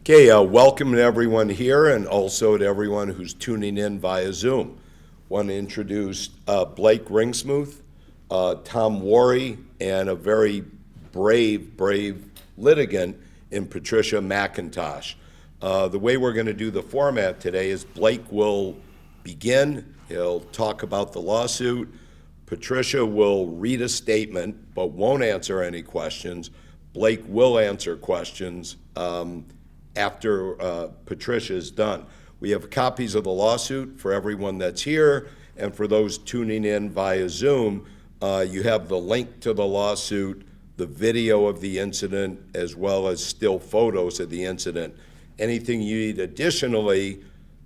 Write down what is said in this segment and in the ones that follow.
Okay, welcome to everyone here and also to everyone who's tuning in via Zoom. Want to introduce Blake RIngsmith, Tom Wuori, and a very brave litigant in Patricia McIntosh. The way we're going to do the format today is Blake will begin. He'll talk about the lawsuit. Patricia will read a statement but won't answer any questions. Blake will answer questions after Patricia is done. We have copies of the lawsuit for everyone that's here, and for those tuning in via Zoom, you have the link to the lawsuit, the video of the incident, as well as still photos of the incident. Anything you need additionally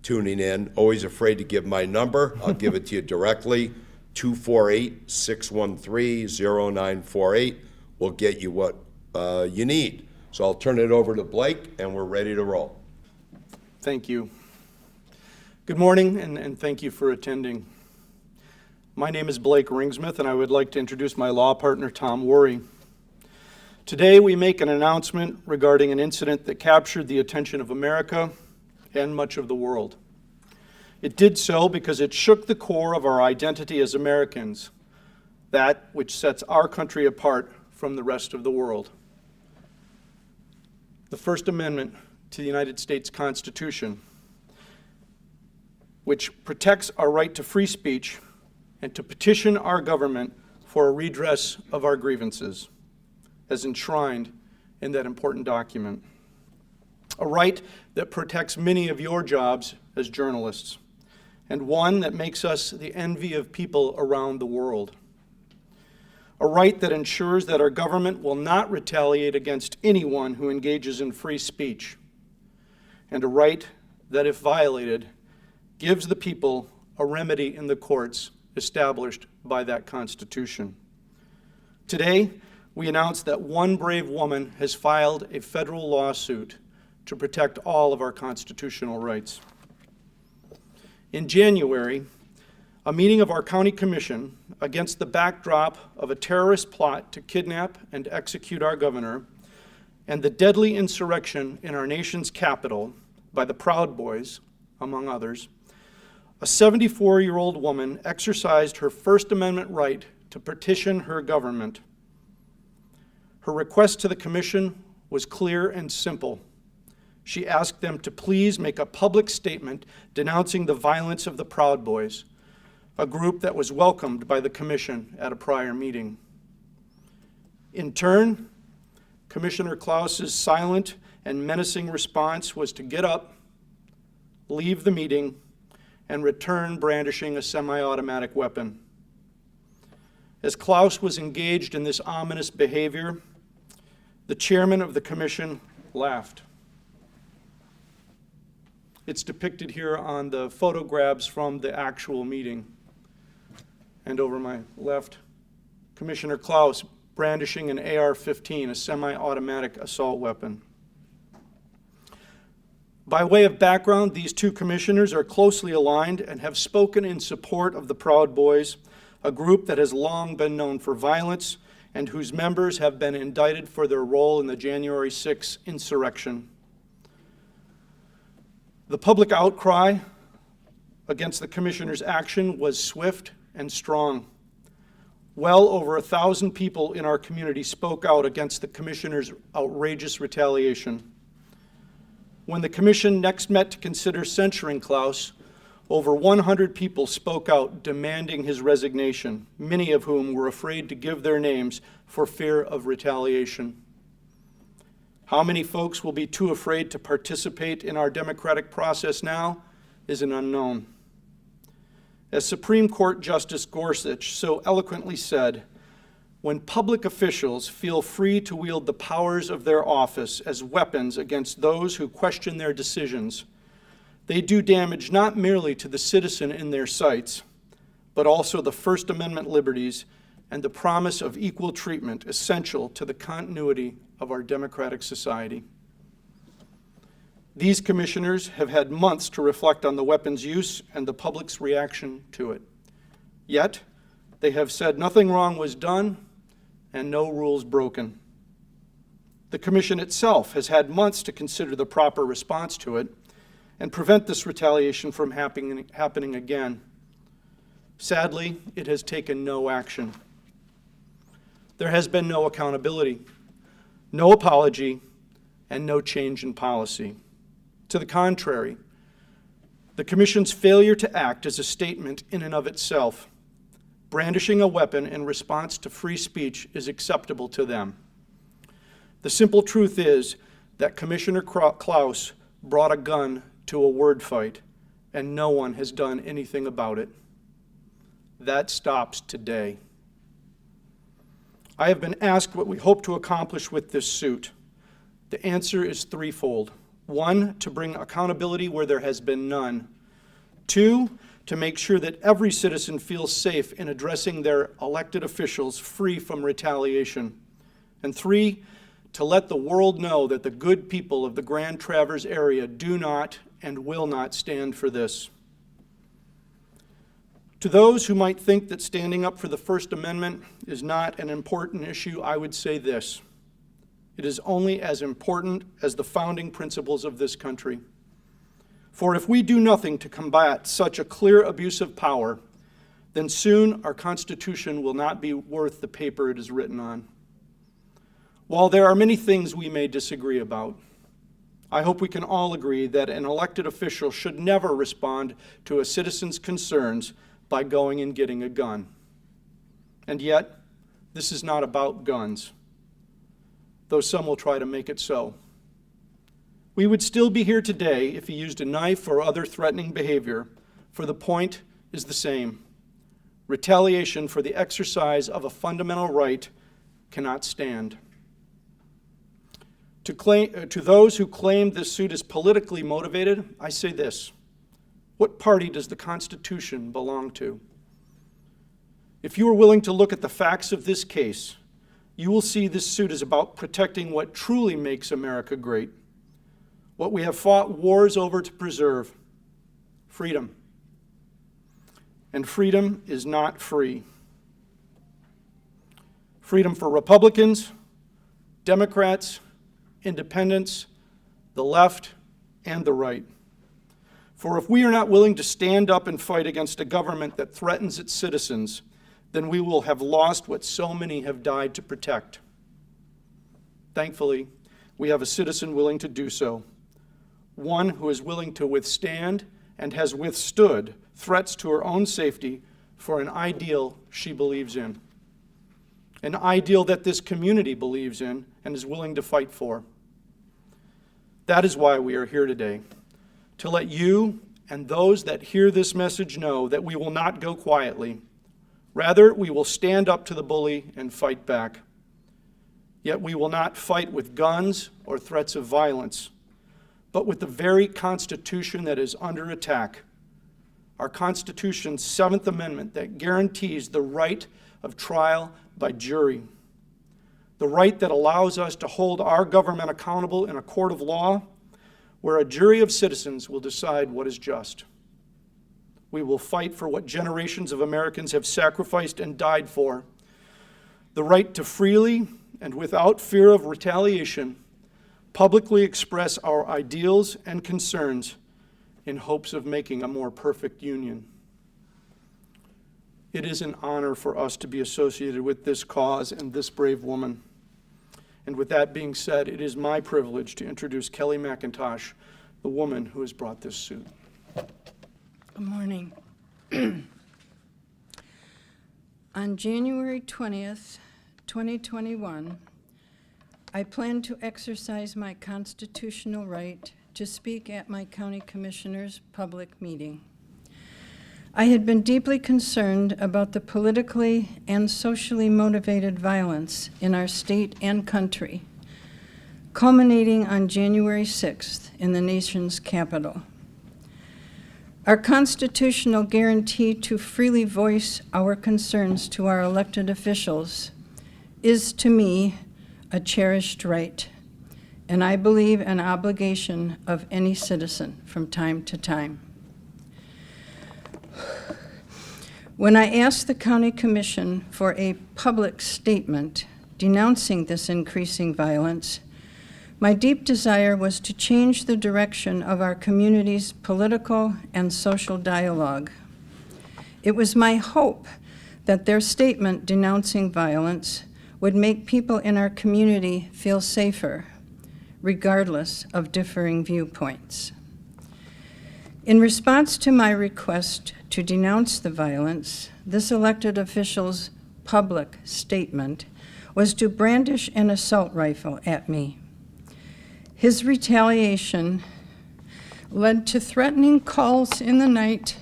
tuning in, always afraid to give my number, I'll give it to you directly, 248-613-0948. We'll get you what you need. So I'll turn it over to Blake, and we're ready to roll. Thank you. Good morning, and thank you for attending. My name is Blake RIngsmith, and I would like to introduce my law partner, Tom Wuori. Today, we make an announcement regarding an incident that captured the attention of America and much of the world. It did so because it shook the core of our identity as Americans, that which sets our country apart from the rest of the world. The First Amendment to the United States Constitution, which protects our right to free speech and to petition our government for a redress of our grievances, as enshrined in that important document. A right that protects many of your jobs as journalists, and one that makes us the envy of people around the world. A right that ensures that our government will not retaliate against anyone who engages in free speech, and a right that, if violated, gives the people a remedy in the courts established by that Constitution. Today, we announce that one brave woman has filed a federal lawsuit to protect all of our constitutional rights. In January, a meeting of our county commission, against the backdrop of a terrorist plot to kidnap and execute our governor and the deadly insurrection in our nation's capital by the Proud Boys, among others, a 74-year-old woman exercised her First Amendment right to petition her government. Her request to the commission was clear and simple. She asked them to please make a public statement denouncing the violence of the Proud Boys, a group that was welcomed by the commission at a prior meeting. In turn, Commissioner Klaus's silent and menacing response was to get up, leave the meeting, and return brandishing a semi-automatic weapon. As Klaus was engaged in this ominous behavior, the chairman of the commission laughed. It's depicted here on the photographs from the actual meeting. And over my left, Commissioner Klaus brandishing an AR-15, a semi-automatic assault weapon. By way of background, these two commissioners are closely aligned and have spoken in support of the Proud Boys, a group that has long been known for violence and whose members have been indicted for their role in the January 6th insurrection. The public outcry against the commissioner's action was swift and strong. Well over 1,000 people in our community spoke out against the commissioner's outrageous retaliation. When the commission next met to consider censuring Klaus, over 100 people spoke out demanding his resignation, many of whom were afraid to give their names for fear of retaliation. How many folks will be too afraid to participate in our democratic process now is an unknown. As Supreme Court Justice Gorsuch so eloquently said, when public officials feel free to wield the powers of their office as weapons against those who question their decisions, they do damage not merely to the citizen in their sights, but also the First Amendment liberties and the promise of equal treatment essential to the continuity of our democratic society. These commissioners have had months to reflect on the weapon's use and the public's reaction to it. Yet, they have said nothing wrong was done and no rules broken. The Commission itself has had months to consider the proper response to it and prevent this retaliation from happening again. Sadly, it has taken no action. There has been no accountability, no apology, and no change in policy. To the contrary, the Commission's failure to act is a statement in and of itself. Brandishing a weapon in response to free speech is acceptable to them. The simple truth is that Commissioner Klaus brought a gun to a word fight, and no one has done anything about it. That stops today. I have been asked what we hope to accomplish with this suit. The answer is threefold. 1, to bring accountability where there has been none. 2, to make sure that every citizen feels safe in addressing their elected officials free from retaliation. And 3, to let the world know that the good people of the Grand Traverse area do not and will not stand for this. To those who might think that standing up for the First Amendment is not an important issue, I would say this: it is only as important as the founding principles of this country. For if we do nothing to combat such a clear abuse of power, then soon our Constitution will not be worth the paper it is written on. While there are many things we may disagree about, I hope we can all agree that an elected official should never respond to a citizen's concerns by going and getting a gun. And yet, this is not about guns, though some will try to make it so. We would still be here today if he used a knife or other threatening behavior, for the point is the same. Retaliation for the exercise of a fundamental right cannot stand. To those who claim this suit is politically motivated, I say this: what party does the Constitution belong to? If you are willing to look at the facts of this case, you will see this suit is about protecting what truly makes America great, what we have fought wars over to preserve: freedom. And freedom is not free. Freedom for Republicans, Democrats, independents, the left, and the right. For if we are not willing to stand up and fight against a government that threatens its citizens, then we will have lost what so many have died to protect. Thankfully, we have a citizen willing to do so, one who is willing to withstand and has withstood threats to her own safety for an ideal she believes in, an ideal that this community believes in and is willing to fight for. That is why we are here today, to let you and those that hear this message know that we will not go quietly. Rather, we will stand up to the bully and fight back. Yet we will not fight with guns or threats of violence, but with the very Constitution that is under attack, our Constitution's 7th Amendment that guarantees the right of trial by jury, the right that allows us to hold our government accountable in a court of law where a jury of citizens will decide what is just. We will fight for what generations of Americans have sacrificed and died for, the right to freely and without fear of retaliation publicly express our ideals and concerns in hopes of making a more perfect union. It is an honor for us to be associated with this cause and this brave woman. And with that being said, it is my privilege to introduce Kelly McIntosh, the woman who has brought this suit. Good morning. On January 20th, 2021, I plan to exercise my constitutional right to speak at my county commissioner's public meeting. I had been deeply concerned about the politically and socially motivated violence in our state and country, culminating on January 6th in the nation's capital. Our constitutional guarantee to freely voice our concerns to our elected officials is, to me, a cherished right, and I believe an obligation of any citizen from time to time. When I asked the County Commission for a public statement denouncing this increasing violence, My deep desire was to change the direction of our community's political and social dialogue. It was my hope that their statement denouncing violence would make people in our community feel safer, regardless of differing viewpoints. In response to my request to denounce the violence, this elected official's public statement was to brandish an assault rifle at me. His retaliation led to threatening calls in the night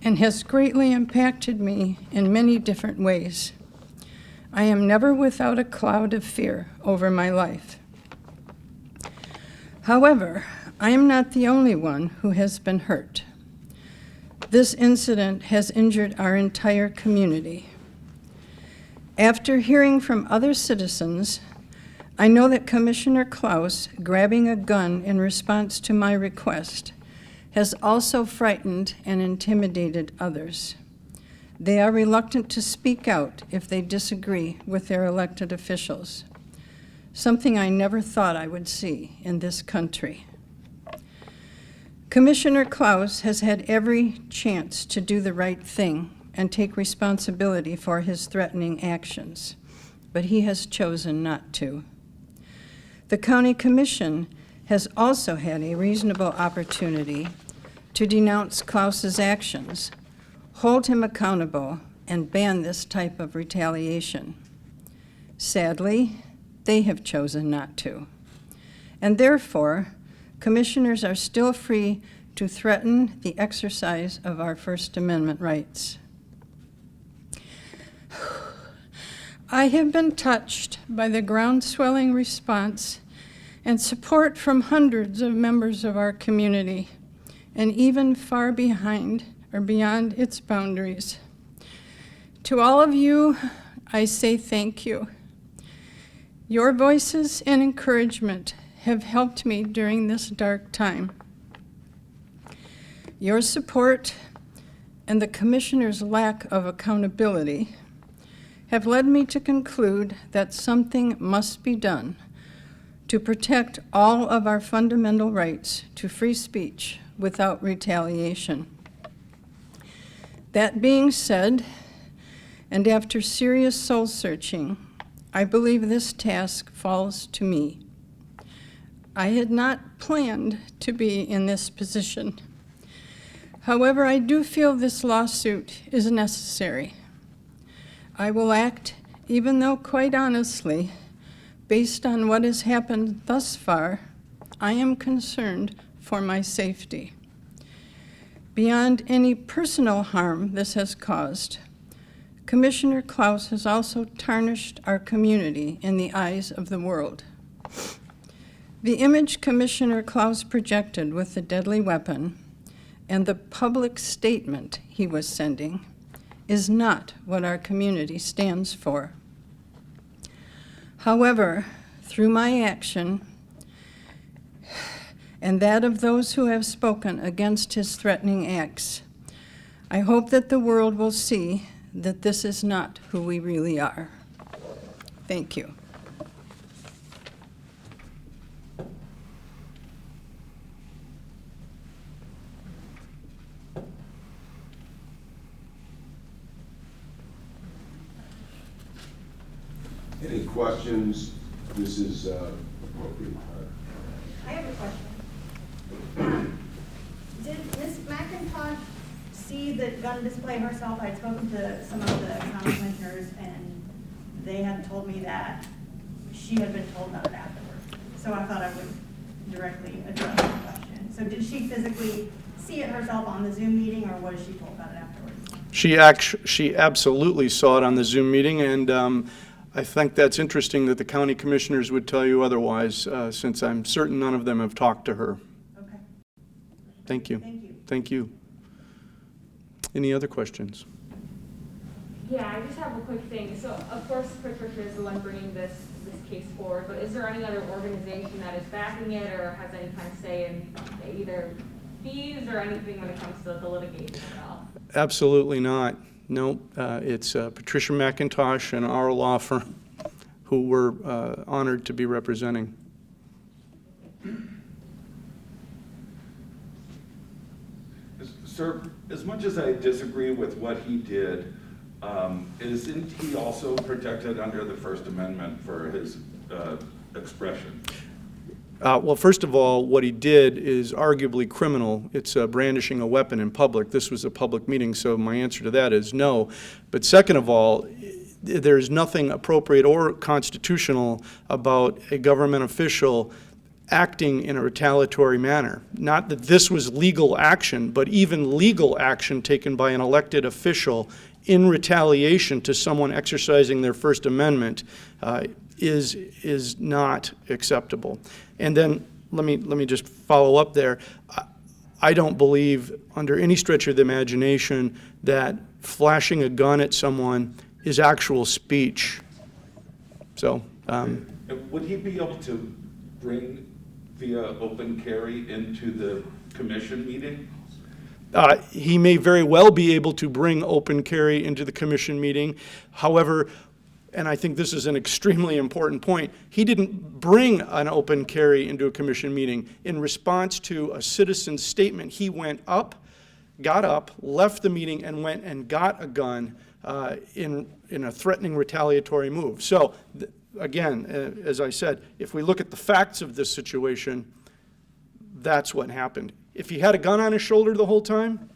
and has greatly impacted me in many different ways. I am never without a cloud of fear over my life. However, I am not the only one who has been hurt. This incident has injured our entire community. After hearing from other citizens, I know that Commissioner Klaus grabbing a gun in response to my request has also frightened and intimidated others. They are reluctant to speak out if they disagree with their elected officials, something I never thought I would see in this country. Commissioner Klaus has had every chance to do the right thing and take responsibility for his threatening actions, but he has chosen not to. The County Commission has also had a reasonable opportunity to denounce Klaus's actions, hold him accountable, and ban this type of retaliation. Sadly, they have chosen not to. And therefore, commissioners are still free to threaten the exercise of our First Amendment rights. I have been touched by the ground-swelling response and support from hundreds of members of our community, and even far behind or beyond its boundaries. To all of you, I say thank you. Your voices and encouragement have helped me during this dark time. Your support and the Commissioner's lack of accountability have led me to conclude that something must be done to protect all of our fundamental rights to free speech without retaliation. That being said, and after serious soul searching, I believe this task falls to me. I had not planned to be in this position. However, I do feel this lawsuit is necessary. I will act, even though quite honestly, based on what has happened thus far, I am concerned for my safety. Beyond any personal harm this has caused, Commissioner Klaus has also tarnished our community in the eyes of the world. The image Commissioner Klaus projected with the deadly weapon and the public statement he was sending is not what our community stands for. However, through my action and that of those who have spoken against his threatening acts, I hope that the world will see that this is not who we really are. Thank you. Any questions? This is appropriate. I have a question. Did Ms. McIntosh see the gun display herself? I had spoken to some of the county commissioners, and they had told me that she had been told about it afterwards. So I thought I would directly address the question. So did she physically see it herself on the Zoom meeting, or was she told about it afterwards? She absolutely saw it on the Zoom meeting, and I think that's interesting that the county commissioners would tell you otherwise, since I'm certain none of them have talked to her. Okay. Thank you. Thank you. Thank you. Any other questions? Yeah, I just have a quick thing. So, of course, Patricia is the one bringing this case forward, but is there any other organization that is backing it or has any kind of say in either fees or anything when it comes to the litigation at all? Absolutely not. No, it's Patricia McIntosh and our law firm who we're honored to be representing. Sir, as much as I disagree with what he did, isn't he also protected under the First Amendment for his expression? Well, first of all, what he did is arguably criminal. It's brandishing a weapon in public. This was a public meeting, so my answer to that is no. But second of all, there's nothing appropriate or constitutional about a government official acting in a retaliatory manner. Not that this was legal action, but even legal action taken by an elected official in retaliation to someone exercising their First Amendment is not acceptable. And then let me just follow up there. I don't believe under any stretch of the imagination that flashing a gun at someone is actual speech. So Would he be able to bring via open carry into the commission meeting? he may very well be able to bring open carry into the commission meeting. However, and I think this is an extremely important point, he didn't bring an open carry into a commission meeting. In response to a citizen's statement, he went up, got up, left the meeting, and went and got a gun in a threatening retaliatory move. So, again, as I said, if we look at the facts of this situation, that's what happened. If he had a gun on his shoulder the whole time,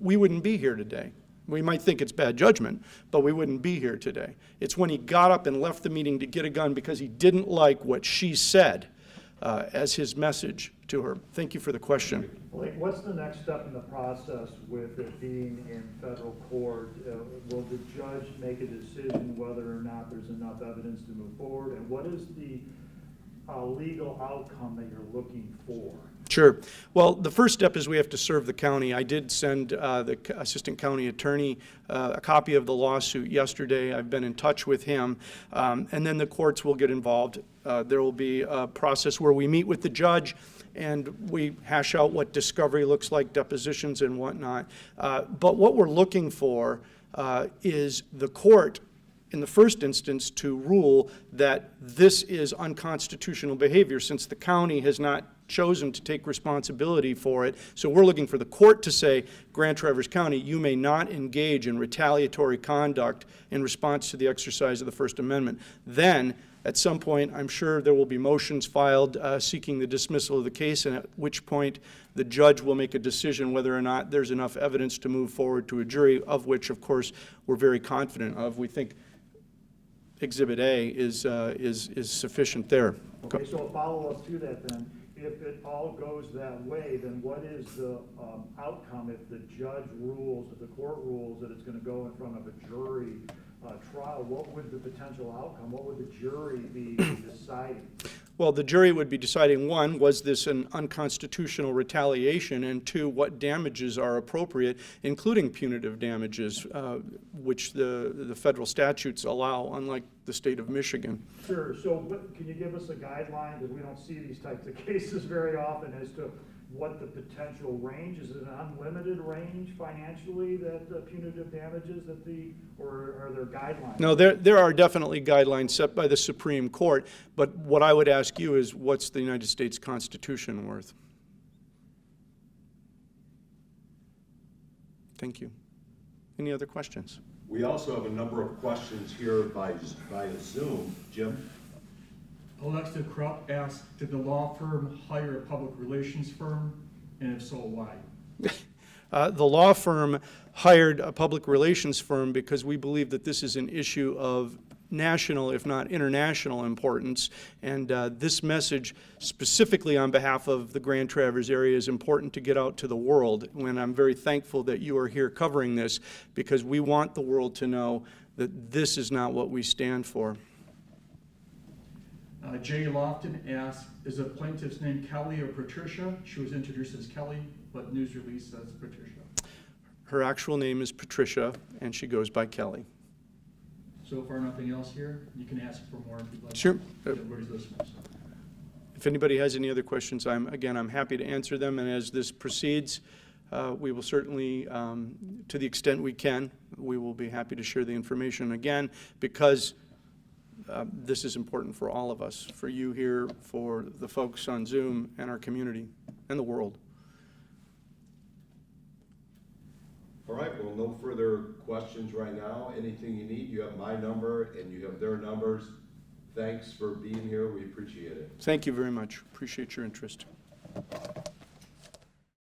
we wouldn't be here today. We might think it's bad judgment, but we wouldn't be here today. It's when he got up and left the meeting to get a gun because he didn't like what she said as his message to her. Thank you for the question. Blake, what's the next step in the process with it being in federal court? Will the judge make a decision whether or not there's enough evidence to move forward? And what is the legal outcome that you're looking for? Sure. Well, the first step is we have to serve the county. I did send the assistant county attorney a copy of the lawsuit yesterday. I've been in touch with him. And then the courts will get involved. There will be a process where we meet with the judge and we hash out what discovery looks like, depositions and whatnot. But what we're looking for is the court, in the first instance, to rule that this is unconstitutional behavior since the county has not chosen to take responsibility for it. So we're looking for the court to say, Grand Traverse County, you may not engage in retaliatory conduct in response to the exercise of the First Amendment. Then, at some point, I'm sure there will be motions filed seeking the dismissal of the case, and at which point the judge will make a decision whether or not there's enough evidence to move forward to a jury, of which, of course, we're very confident of. We think Exhibit A is sufficient there. Okay, so a follow-up to that then. If it all goes that way, then what is the outcome if the judge rules, if the court rules that it's going to go in front of a jury trial? What would the potential outcome, what would the jury be deciding? Well, the jury would be deciding, one, was this an unconstitutional retaliation, and two, what damages are appropriate, including punitive damages, which the federal statutes allow, unlike the state of Michigan. Sure, so can you give us a guideline, because we don't see these types of cases very often, as to what the potential range is? It an unlimited range financially that punitive damages or are there guidelines? No, there are definitely guidelines set by the Supreme Court, but what I would ask you is, what's the United States Constitution worth? Thank you. Any other questions? We also have a number of questions here via Zoom. Jim? Alexa Krupp asked, did the law firm hire a public relations firm, and if so, why? The law firm hired a public relations firm because we believe that this is an issue of national, if not international importance, and this message specifically on behalf of the Grand Traverse area is important to get out to the world, and I'm very thankful that you are here covering this because we want the world to know that this is not what we stand for. Jay Lofton asked, is the plaintiff's name Kelly or Patricia? She was introduced as Kelly, but news release says Patricia. Her actual name is Patricia, and she goes by Kelly. So far, nothing else here. You can ask for more if you'd like. Sure. Everybody's listening. So. If anybody has any other questions, I'm happy to answer them, and as this proceeds, we will certainly, to the extent we can, we will be happy to share the information again, because this is important for all of us, for you here, for the folks on Zoom, and our community, and the world. All right, well, no further questions right now. Anything you need, you have my number and you have their numbers. Thanks for being here. We appreciate it. Thank you very much. Appreciate your interest.